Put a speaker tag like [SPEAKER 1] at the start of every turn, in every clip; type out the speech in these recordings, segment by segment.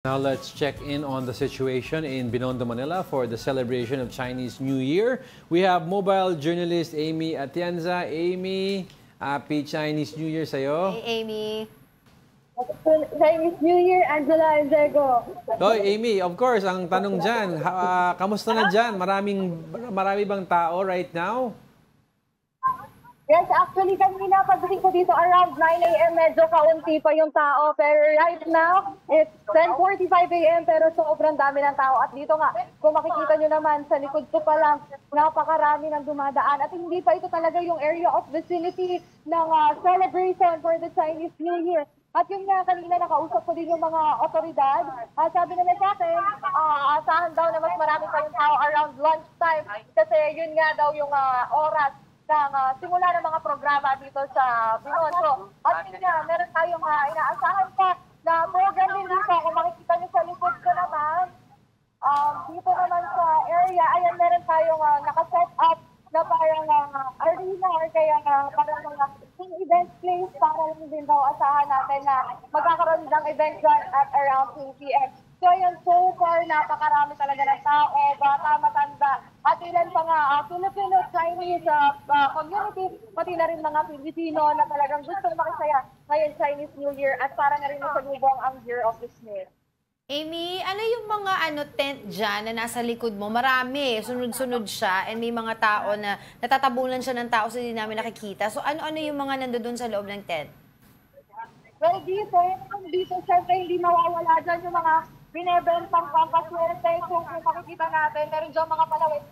[SPEAKER 1] Now let's check in on the situation in Binondo, Manila for the celebration of Chinese New Year. We have mobile journalist Amy Atienza. Amy, happy Chinese New Year sa'yo.
[SPEAKER 2] Hey, Amy.
[SPEAKER 3] Chinese New Year, Angela and Diego.
[SPEAKER 1] Hoy, Amy, of course, ang tanong dyan, kamusta na dyan? Marami bang tao right now?
[SPEAKER 3] Yes, actually kanina pagdating ko dito around 9 a.m. medyo kaunti pa yung tao. Pero right now, it's 10:45 a.m. pero sobrang dami ng tao. At dito nga, kung makikita nyo naman, sa likod ko pa lang, napakarami ng dumadaan. At hindi pa ito talaga yung area of vicinity ng celebration for the Chinese New Year. At yung nga, kanina nakausap ko din yung mga otoridad. Sabi naman sa akin, asahan daw na mas marami pa yung tao around lunchtime. Kasi yun nga daw yung oras ng simula ng mga programa dito sa Binondo. At yun nga, meron tayong inaasahan pa na program din dito. Kung makikita nyo sa likod ko naman, dito naman sa area, ayan meron tayong nakaset up na parang arena or kaya parang mga event place para lang din daw asahan natin na magkakaroon ng event dyan at around 2 p.m. So ayan, so far, napakarami talaga ng tao, bata, matanda, at ilan pa nga Filipino, Chinese community, pati na rin mga Filipino na talagang gustong makisaya ngayon Chinese New Year at para na rin masalubong ang Year of the Snail.
[SPEAKER 2] Amy, ano yung mga tent dyan na nasa likod mo? Marami, sunod-sunod siya, and may mga tao na natatabunan siya ng tao sa hindi namin nakikita. So ano-ano yung mga nandoon sa loob ng tent?
[SPEAKER 3] Well, dito, syempre hindi mawawala dyan yung mga binebentang pampaswerte. Kung makikita natin, meron dyan mga palawin.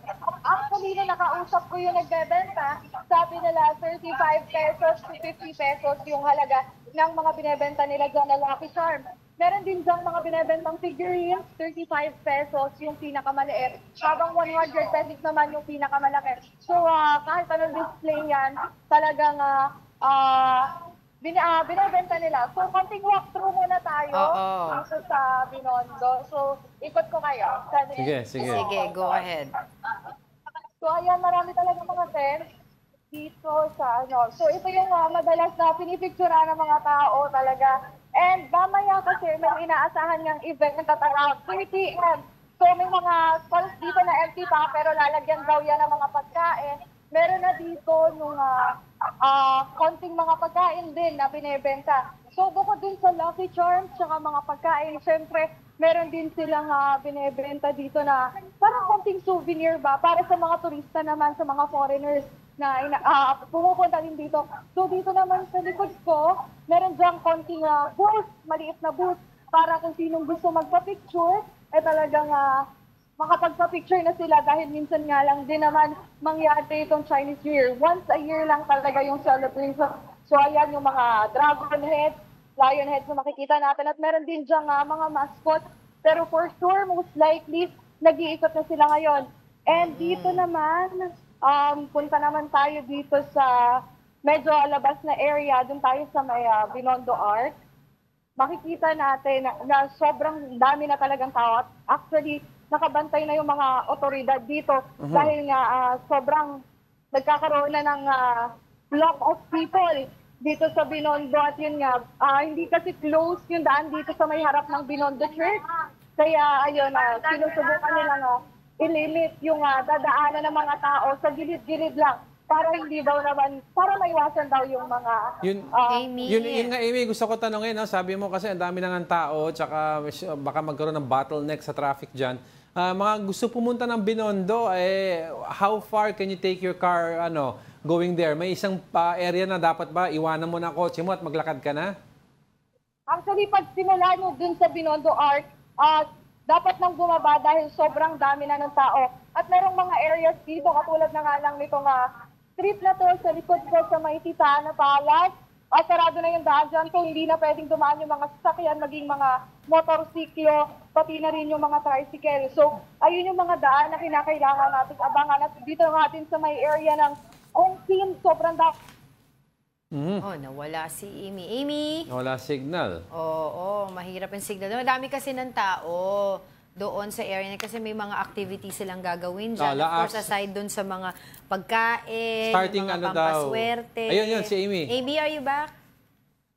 [SPEAKER 3] Actually, na nakausap ko yung nagbebenta, sabi nila 35 pesos to 50 pesos yung halaga ng mga binebenta nila dyan na Lucky Charm. Meron din dyan mga binebentang figurines, 35 pesos yung pinakamaliit, habang 100 pesos naman yung pinakamalaki. So, kahit anong display yan, talagang binibenta nila. So, konting walkthrough muna tayo dito sa Binondo. So, ikot ko kayo.
[SPEAKER 2] Sige, go ahead.
[SPEAKER 3] So, ayan, marami talaga mga tents dito sa So, ito yung madalas na pinipictura ng mga tao talaga. And mamaya kasi may inaasahan niyang event na tatawag 3 p.m. So, may mga stalls dito na empty pa, pero lalagyan daw yan ng mga pagkain. Meron na dito nung konting mga pagkain din na binebenta. So, bukod din sa Lucky Charms, tsaka mga pagkain, syempre, meron din silang binebenta dito na parang konting souvenir ba, para sa mga turista naman, sa mga foreigners na pumupunta din dito. So, dito naman sa likod ko, meron diyang konting booth, maliit na booth, para kung sinong gusto magpa-picture, talagang makapagpa-picture na sila dahil minsan nga lang din naman mangyari itong Chinese New Year. Once a year lang talaga yung celebration. So ayan yung mga dragon heads, lion heads na makikita natin. At meron din dyan mga mascot. Pero for sure, most likely, nag-iikot na sila ngayon. And dito naman, punta naman tayo dito sa medyo labas na area. Doon tayo sa may Binondo Arc. Makikita natin na sobrang dami na talagang tao. Actually, nakabantay na yung mga otoridad dito dahil nga sobrang nagkakaroon na ng block of people dito sa Binondo. At yun nga, hindi kasi close yung daan dito sa may harap ng Binondo Church. Kaya ayun, sinusubukan nila i-limit yung dadaanan ng mga tao sa gilid-gilid lang. Para hindi daw naman, para maiwasan daw yung mga...
[SPEAKER 2] Amy.
[SPEAKER 1] Yun nga, Amy, gusto ko tanongin, sabi mo kasi ang dami na ng tao, tsaka baka magkaroon ng bottleneck sa traffic dyan. Mga gusto pumunta ng Binondo, how far can you take your car going there? May isang area na dapat ba iwanan mo na kotse mo at maglakad ka na?
[SPEAKER 3] Actually, pag simula nyo dun sa Binondo Arc, dapat nang bumaba dahil sobrang dami na ng tao. At merong mga areas dito, katulad na nga lang nitong street na to sa likod ko sa may Titana Palace. Sarado na yung daan dyan, so hindi na pwedeng dumaan yung mga sasakyan, maging mga motorsiklo, pati na rin yung mga tricycle. So, ayun yung mga daan na kinakailangan natin abangan. At dito natin sa may area ng Ongpin, sobrang daan.
[SPEAKER 2] Nawala si Amy. Amy?
[SPEAKER 1] Wala signal.
[SPEAKER 2] Oo, mahirap yung signal. Madami kasi ng tao doon sa area kasi may mga activities silang gagawin dyan. Of course, aside doon sa mga pagkain,
[SPEAKER 1] starting
[SPEAKER 2] mga pampaswerte.
[SPEAKER 1] Ayun, si Amy.
[SPEAKER 2] Amy, are you back?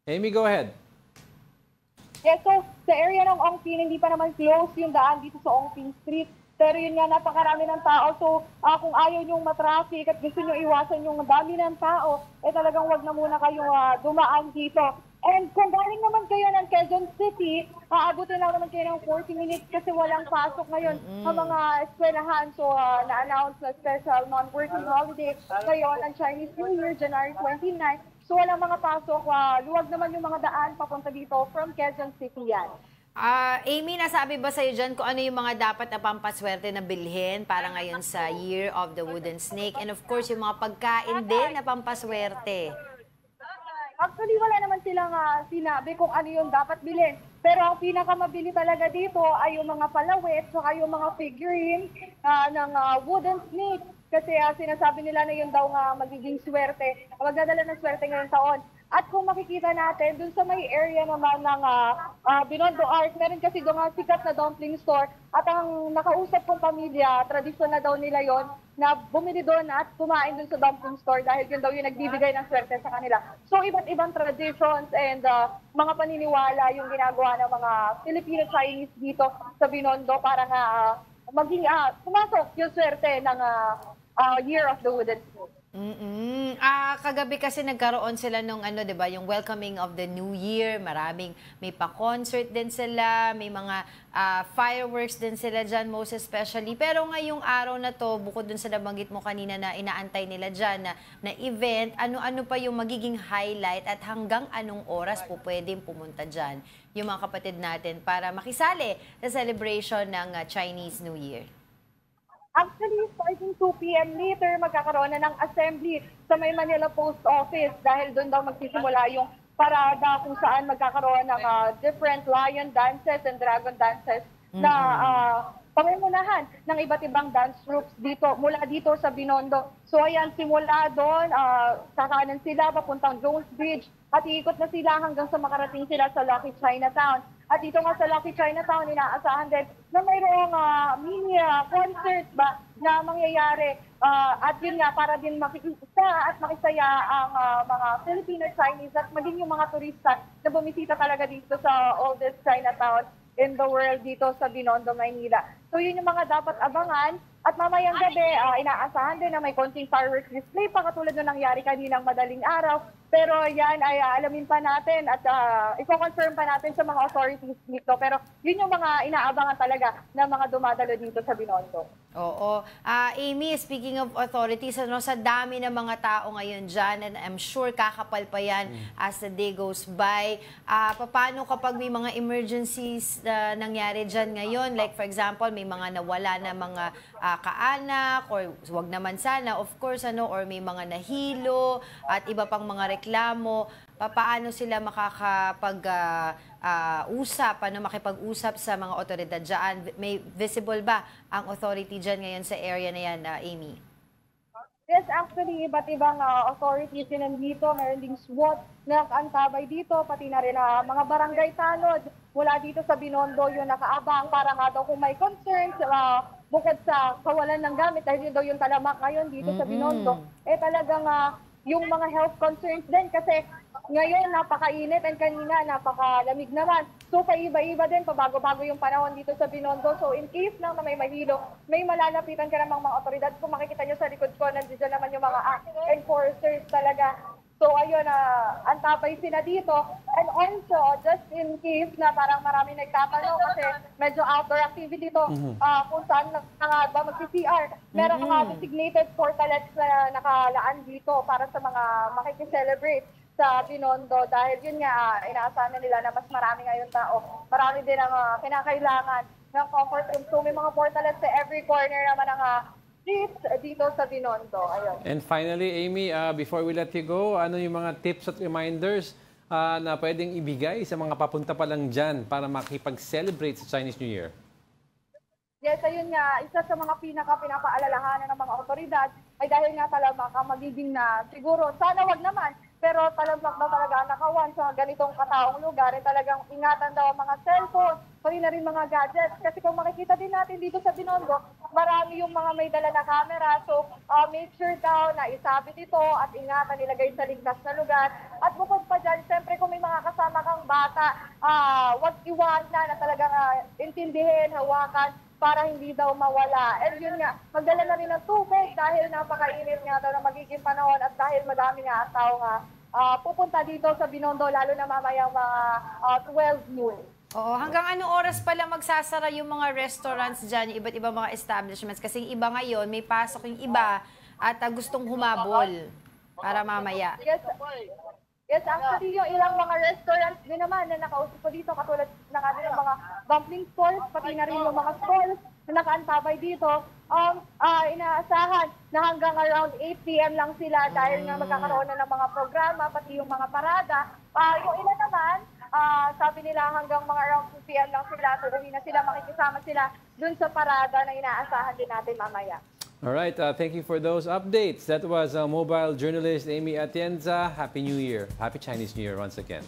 [SPEAKER 1] Amy, go ahead.
[SPEAKER 3] Yes, so sa area ng Ongpin, hindi pa naman close yung daan dito sa Ongpin Street. Pero yun nga, napakarami ng tao. So kung ayaw nyong matraffic at gusto nyo iwasan yung dami ng tao, talagang wag na muna kayong dumaan dito. And kung galing naman kayo ng Quezon City, aabutin lang naman kayo ng 40 minutes kasi walang pasok ngayon ang mga eskwelahan. So, na-announce na special non-working holiday ngayon ang Chinese New Year, January 29. So, walang mga pasok. Luwag naman yung mga daan papunta dito from Quezon City yan.
[SPEAKER 2] Amy, nasabi ba sa'yo dyan kung ano yung mga dapat na pampaswerte na bilhin para ngayon sa Year of the Wooden Snake? And of course, yung mga pagkain din na pampaswerte.
[SPEAKER 3] Actually, wala naman silang sinabi kung ano yung dapat bilhin. Pero ang pinakamabili talaga dito ay yung mga palawit, saka yung mga figurine ng wooden snake. Kasi sinasabi nila na yun daw nga magiging swerte, magdadala ng swerte ngayong taon. At kung makikita natin, dun sa may area naman ng Binondo Art, meron kasi doon sikat na dumpling store. At ang nakausap kong pamilya, tradisyon na daw nila yon na bumili doon at kumain doon sa dumpling store dahil yun daw yung nagbibigay ng swerte sa kanila. So iba't ibang traditions and mga paniniwala yung ginagawa ng mga Filipino-Chinese dito sa Binondo para nga maging pumasok yung swerte ng Year of the Wooden Snake.
[SPEAKER 2] Kagabi kasi nagkaroon sila nung 'di ba, yung welcoming of the New Year, may pa-concert din sila, may mga fireworks din sila diyan most especially. Pero ngayong araw na to, bukod dun sa nabanggit mo kanina na inaantay nila diyan na event, ano-ano pa yung magiging highlight at hanggang anong oras po pwedeng pumunta diyan yung mga kapatid natin para makisali sa celebration ng Chinese New Year?
[SPEAKER 3] Actually, starting 2 p.m. later, magkakaroon na ng assembly sa may Manila Post Office dahil doon daw magsisimula yung parada kung saan magkakaroon ng different lion dances and dragon dances na pangungunahan ng iba't ibang dance groups mula dito sa Binondo. So ayan, simula doon, kakanan sila papuntang Jones Bridge at iikot na sila hanggang sa makarating sila sa Lucky Chinatown. At dito nga sa Lucky Chinatown, inaasahan din na mayroong mini concert na mangyayari. At yun nga, para din makikita at makisaya ang mga Filipino-Chinese at maging yung mga turista na bumisita talaga dito sa oldest Chinatown in the world dito sa Binondo, Maynila. So yun yung mga dapat abangan. At mamayang gabi, inaasahan din na may konting fireworks display pa katulad ng nangyari kaninang madaling araw. Pero yan ay alamin pa natin at i-confirm pa natin sa mga authorities dito. Pero yun yung mga inaabangan talaga ng mga dumadalo dito sa Binondo.
[SPEAKER 2] Oo. Amy, speaking of authorities, sa dami ng mga tao ngayon dyan, and I'm sure kakapal pa yan as the day goes by, paano kapag may mga emergencies na nangyari dyan ngayon? Like for example, may mga nawala na mga kaanak, or wag naman sana, of course, or may mga nahilo, at iba pang mga reklamo, paano sila makipag-usap sa mga otoridad dyan? May visible ba ang authority dyan ngayon sa area na yan, Amy?
[SPEAKER 3] Yes, actually, iba't ibang authorities din nandito. Meron ding SWAT na nakaantabay dito, pati na rin mga barangay tanod mula dito sa Binondo yung nakaabang para nga daw kung may concerns, bukod sa kawalan ng gamit, dahil yun daw yung talamak ngayon dito sa Binondo, talagang yung mga health concerns din kasi ngayon napakainit and kanina napakalamig naman. So paiba-iba din, pabago-bago yung panahon dito sa Binondo. So in case lang na may mahilo, may malalapitan ka namang mga otoridad. Kung makikita nyo sa likod ko, nandiyan naman yung mga enforcers talaga. So ayun, antabay sila dito. And also, just in case na parang marami nagtatanong kasi medyo outdoor activity to, kung saan ba mag-CR. Meron mga designated portalets na nakalaan dito para sa mga makikiselebrate sa Binondo dahil yun nga, inaasahan na nila na mas marami ngayon tao. Marami din ang kinakailangan ng comfort room. So may mga portalets sa every corner naman ng streets dito sa Binondo. Ayun.
[SPEAKER 1] And finally, Amy, before we let you go, ano yung mga tips at reminders na pwedeng ibigay sa mga papunta pa lang dyan para makipag-celebrate sa Chinese New Year?
[SPEAKER 3] Yes, ayun nga, isa sa mga pinapaalalahanan ng mga otoridad ay dahil nga talaga magiging na siguro, sana wag naman, pero talamak na talaga nakawan sa ganitong kataong lugar, talagang ingatan daw ang mga cellphone, pati na rin mga gadgets. Kasi kung makikita din natin dito sa Binondo, marami yung mga may dala na camera. So, make sure daw na isabit ito at ingatan, nilagay sa ligtas na lugar. At bukod pa dyan, siyempre kung may mga kasama kang bata, huwag iwanan na talagang intindihin, hawakan, para hindi daw mawala. And yun nga, magdala na rin ng tubig dahil napakainit nga daw na magiging panahon at dahil madami nga ang tao nga pupunta dito sa Binondo, lalo na mamayang mga 12 noon.
[SPEAKER 2] Oo, hanggang anong oras pala magsasara yung mga restaurants dyan, yung iba't ibang mga establishments? Kasi yung iba ngayon, may pasok yung iba at gustong humabol para mamaya.
[SPEAKER 3] Yes, actually, yung ilang mga restaurants din naman na nakausap ko dito, katulad ng ating mga dumpling stores, pati na rin yung mga stores na nakaantabay dito, inaasahan na hanggang around 8 p.m. lang sila dahil nga magkakaroon na ng mga programa, pati yung mga parada. Yung ilan naman, sabi nila hanggang mga around 2 p.m. lang sila, tuloy na sila, makikisama sila dun sa parada na inaasahan din natin mamaya.
[SPEAKER 1] All right, thank you for those updates. That was mobile journalist Amy Atienza. Happy New Year. Happy Chinese New Year once again.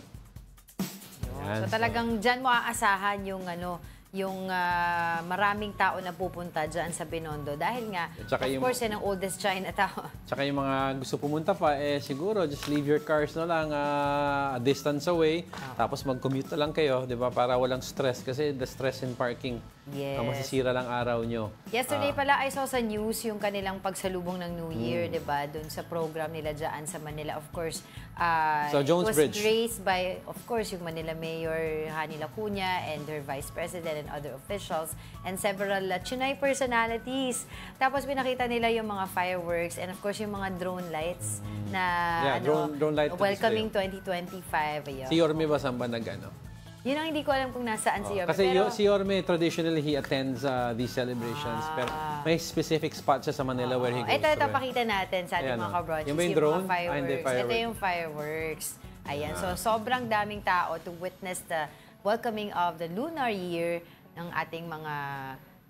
[SPEAKER 2] So talagang dyan mo aasahan yung maraming tao na pupunta dyan sa Binondo. Dahil nga,
[SPEAKER 1] Tsaka
[SPEAKER 2] of course, yan ang oldest Chinatown.
[SPEAKER 1] Tsaka yung mga gusto pumunta pa, siguro just leave your cars na lang a distance away. Tapos mag-commute na lang kayo, di ba? Para walang stress. Kasi the stress in parking,
[SPEAKER 2] Yes.
[SPEAKER 1] masisira lang araw nyo.
[SPEAKER 2] Yesterday pala, I saw sa news yung kanilang pagsalubong ng New Year, di ba? Doon sa program nila dyan sa Manila. Of course,
[SPEAKER 1] So, Jones
[SPEAKER 2] it was
[SPEAKER 1] Bridge.
[SPEAKER 2] graced by, of course, yung Manila Mayor Hani Lacuna and her Vice President and other officials and several Chinoy personalities. Tapos pinakita nila yung mga fireworks and of course yung mga drone lights na
[SPEAKER 1] drone light
[SPEAKER 2] welcoming 2025. Ayun.
[SPEAKER 1] Si Yorme ba saan ba
[SPEAKER 2] Yun ang hindi ko alam kung nasaan si Yorme.
[SPEAKER 1] Kasi
[SPEAKER 2] pero,
[SPEAKER 1] si Yorme, traditionally, he attends these celebrations. Pero may specific spot siya sa Manila where he goes
[SPEAKER 2] ito,
[SPEAKER 1] to.
[SPEAKER 2] pakita natin sa ating
[SPEAKER 1] Ayan,
[SPEAKER 2] mga kabronches.
[SPEAKER 1] yung ba yung drone?
[SPEAKER 2] Mga fireworks.
[SPEAKER 1] Hindi, fireworks.
[SPEAKER 2] Ito yung fireworks. Ayan, so sobrang daming tao to witness the welcoming of the lunar year ng ating mga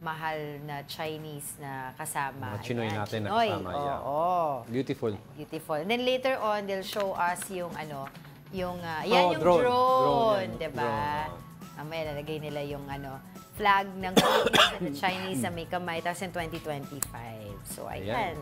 [SPEAKER 2] mahal na Chinese na kasama.
[SPEAKER 1] Mga Chinoy
[SPEAKER 2] Ayan,
[SPEAKER 1] natin na
[SPEAKER 2] Chinoy.
[SPEAKER 1] kasama, yeah.
[SPEAKER 2] Oo.
[SPEAKER 1] Beautiful.
[SPEAKER 2] Beautiful. And then later on, they'll show us yung yung
[SPEAKER 1] Oh,
[SPEAKER 2] yung
[SPEAKER 1] drone.
[SPEAKER 2] drone,
[SPEAKER 1] Yan.
[SPEAKER 2] 'di ba?
[SPEAKER 1] Drone,
[SPEAKER 2] Mamaya lalagay nila yung flag ng Philippines and the Chinese sa may kamay tapos in 2025. So ayan.